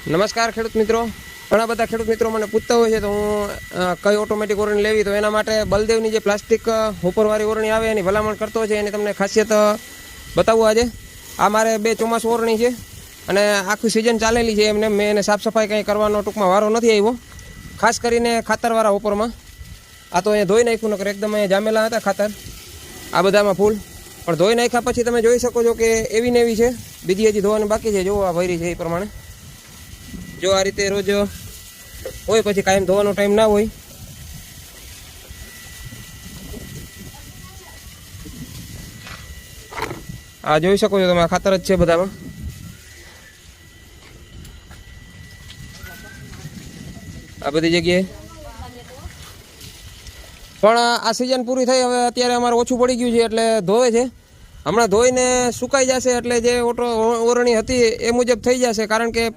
નમસ્કાર ખેડૂત મિત્રો. ઘણા બધા ખેડૂત મિત્રો મને પૂછતા હોય છે તો હું કઈ ઓટોમેટિક ઓરણી લેવી, તો એના માટે બલદેવની જે પ્લાસ્ટિક હોપરવાળી ઓરણી આવે એની ભલામણ કરતો છે. એની તમને ખાસિયત બતાવું આજે. આ મારે 2 ચોમાસું ઓરણી છે અને આખું સિઝન ચાલેલી છે. એમને મેં એને સાફ સફાઈ કંઈ કરવાનો ટૂંકમાં વારો નથી આવ્યો, ખાસ કરીને ખાતરવાળા હોપરમાં. આ તો અહીંયા ધોઈ નાખ્યું, નકર એકદમ અહીંયા જામેલા હતા ખાતર, આ બધામાં ફૂલ. પણ ધોઈ નાખ્યા પછી તમે જોઈ શકો છો કે એવી ને એવી છે. બીજી હજી ધોવાની બાકી છે. જો આ ભરી છે એ પ્રમાણે. જો આ રીતે રોજ હોય, પછી કાયમ ધોવાનો ટાઈમ ના હોય. આ જોઈ શકો છો તમે, આ ખાતર જ છે બધામાં. આ બધી જગ્યાએ પણ આ સિઝન પૂરી થઈ, હવે અત્યારે અમારે ઓછું પડી ગયું છે એટલે ધોવે છે. હમણાં ધોઈને સુકાઈ જશે એટલે જે ઓરણી હતી એ મુજબ થઈ જશે, કારણ કે